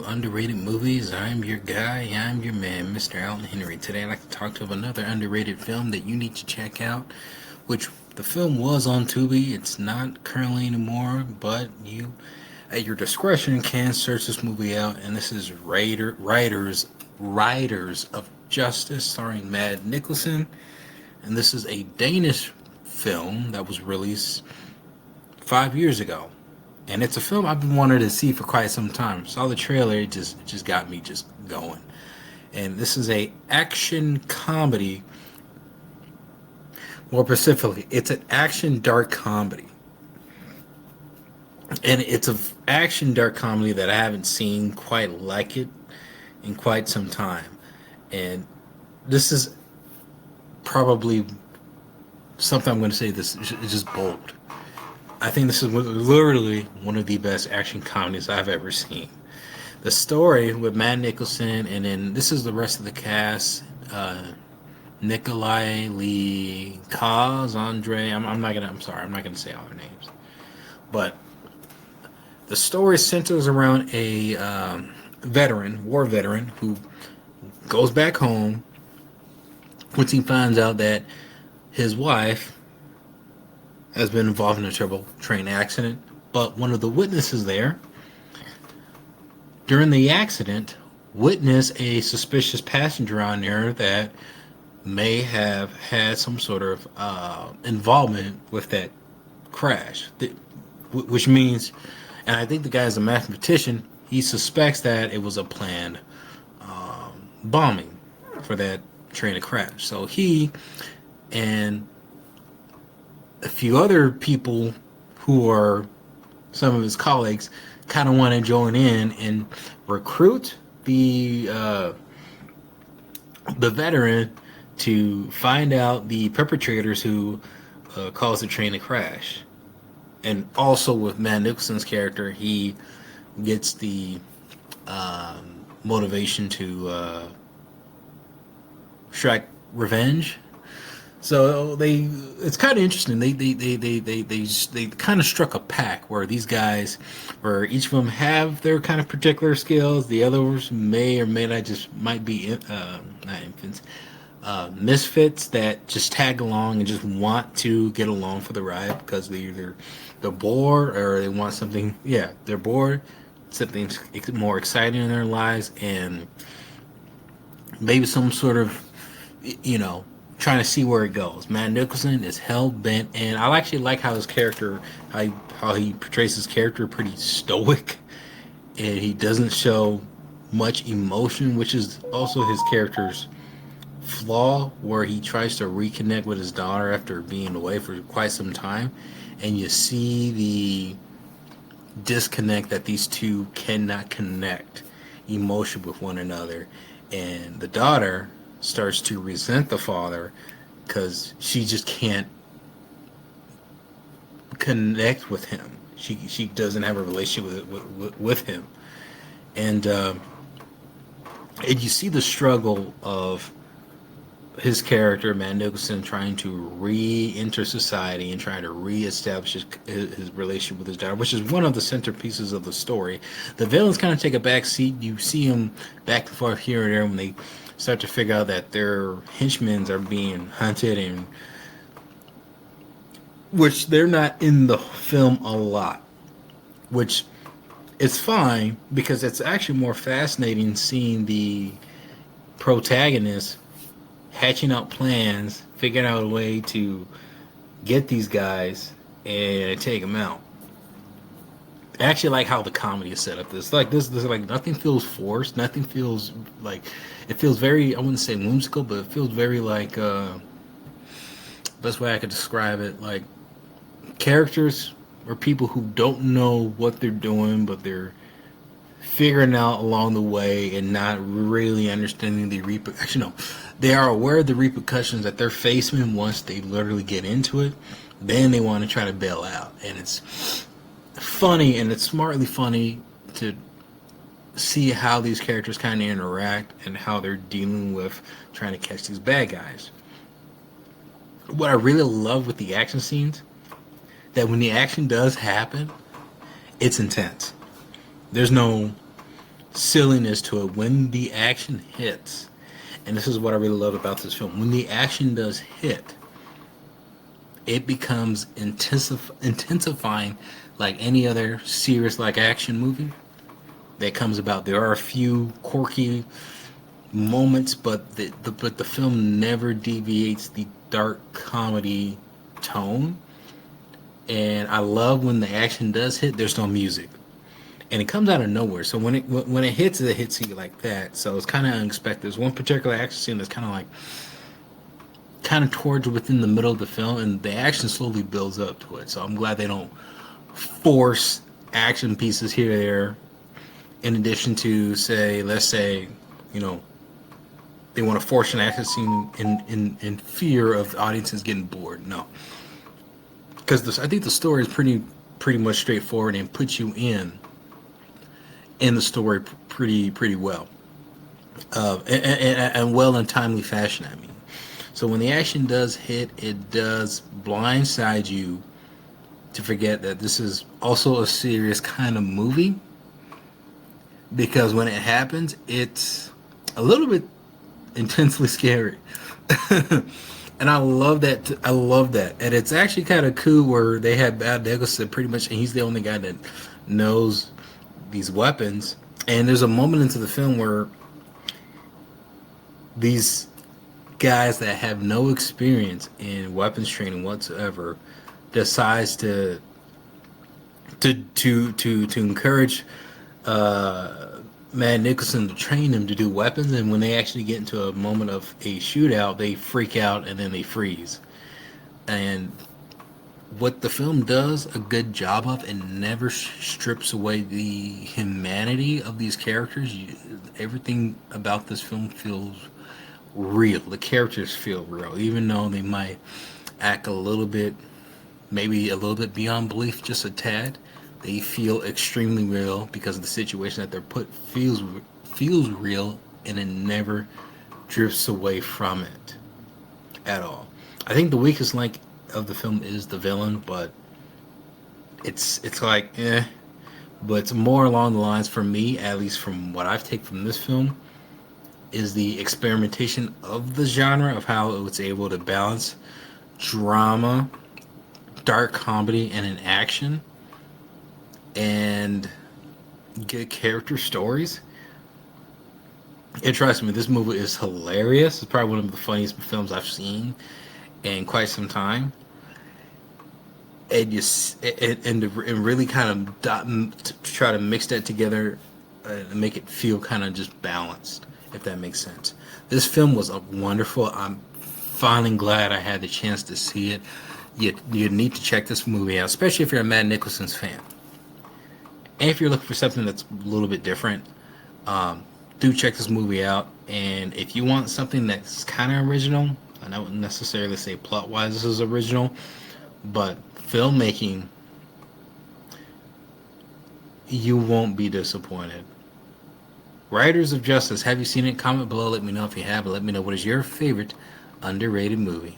underrated movies. I'm your guy, I'm your man, Mr. Allen Henry. Today I'd like to talk to you about another underrated film that you need to check out, which the film was on Tubi. It's not currently anymore, but you, at your discretion, can search this movie out. And this is Riders of Justice, starring Mads Mikkelsen. And this is a Danish film that was released 5 years ago. And it's a film I've been wanting to see for quite some time. Saw the trailer, it just got me just going. And this is a action comedy. More specifically, it's an action dark comedy. And it's an action dark comedy that I haven't seen quite like it in quite some time. And this is probably something I'm going to say this is just bold. I think this is literally one of the best action comedies I've ever seen. The story with Mads Mikkelsen, and then this is the rest of the cast. Nikolai Lee, Kaz, Andre. I'm sorry, I'm not gonna say all their names. But the story centers around a war veteran, who goes back home once he finds out that his wife has been involved in a terrible train accident. But one of the witnesses there during the accident witnessed a suspicious passenger on there that may have had some sort of involvement with that crash. Which means, and I think the guy is a mathematician, he suspects that it was a planned bombing for that train to crash. So he and a few other people who are some of his colleagues kind of want to join in and recruit the veteran to find out the perpetrators who caused the train to crash. And also with Mads Mikkelsen's character, he gets the motivation to strike revenge. So it's kind of interesting. They kind of struck a pact where these guys, where each of them have their kind of particular skills. The others may or may not might be not infants, misfits that just tag along and just want to get along for the ride because they're bored or they want something. Yeah, they're bored. Something more exciting in their lives, and maybe some sort of, trying to see where it goes. Mads Mikkelsen is hell bent, and I actually like how his character, how he portrays his character, pretty stoic, and he doesn't show much emotion, which is also his character's flaw, where he tries to reconnect with his daughter after being away for quite some time, and you see the disconnect that these two cannot connect emotion with one another, and the daughter starts to resent the father because she just can't connect with him. She doesn't have a relationship with him, and you see the struggle of his character, Mads Mikkelsen, trying to re-enter society and trying to re-establish his relationship with his daughter, which is one of the centerpieces of the story. The villains kind of take a back seat. You see them back and forth here and there when they start to figure out that their henchmen are being hunted, and which they're not in the film a lot, which is fine because it's actually more fascinating seeing the protagonist hatching out plans, figuring out a way to get these guys and take them out. I actually like how the comedy is set up. This like nothing feels forced. Nothing feels like, it feels very, I wouldn't say whimsical, but it feels very like best way I could describe it, like characters or people who don't know what they're doing, but they're figuring out along the way and not really understanding the repercussions. No, they are aware of the repercussions that they're facing once they literally get into it. Then they want to try to bail out, and it's funny, and it's smartly funny to see how these characters kind of interact and how they're dealing with trying to catch these bad guys. What I really love with the action scenes, that when the action does happen, it's intense. There's no silliness to it when the action hits. And this is what I really love about this film. When the action does hit, it becomes intensifying like any other serious like action movie that comes about. There are a few quirky moments, but the film never deviates the dark comedy tone. And I love when the action does hit. There's no music, and it comes out of nowhere. So when it hits you like that. So it's kind of unexpected. There's one particular action scene that's kind of like kind of towards within the middle of the film, and the action slowly builds up to it. So I'm glad they don't force action pieces here or there. In addition to say, let's say, you know, they want to force an action scene in fear of audiences getting bored. No, because I think the story is pretty much straightforward and puts you in the story pretty well, and well in timely fashion. I mean, so when the action does hit, it does blindside you to forget that this is also a serious kind of movie. Because when it happens, it's a little bit intensely scary. And I love that. I love that. And it's actually kind of cool where they had Bad Nicholson pretty much, and he's the only guy that knows these weapons. And there's a moment into the film where these guys that have no experience in weapons training whatsoever decides to encourage Matt Nicholson to train them to do weapons, and when they actually get into a moment of a shootout, they freak out and then they freeze. And what the film does a good job of, and never strips away the humanity of these characters. Everything about this film feels real. The characters feel real, even though they might act a little bit, maybe a little bit beyond belief, just a tad. They feel extremely real because of the situation that they're put feels real, and it never drifts away from it at all. I think the weakest link of the film is the villain, but it's like but it's more along the lines, for me, at least from what I've taken from this film, is the experimentation of the genre, of how it was able to balance drama, dark comedy, and an action, and good character stories. And trust me, this movie is hilarious. It's probably one of the funniest films I've seen in quite some time. And and really kind of try to mix that together and make it feel kind of just balanced, if that makes sense. This film was wonderful. I'm finally glad I had the chance to see it. You need to check this movie out, especially if you're a Matt Nicholson's fan. And if you're looking for something that's a little bit different, do check this movie out. And if you want something that's kind of original, I don't necessarily say plot-wise this is original, but filmmaking, you won't be disappointed. Riders of Justice, have you seen it? Comment below, let me know if you have, and let me know what is your favorite underrated movie.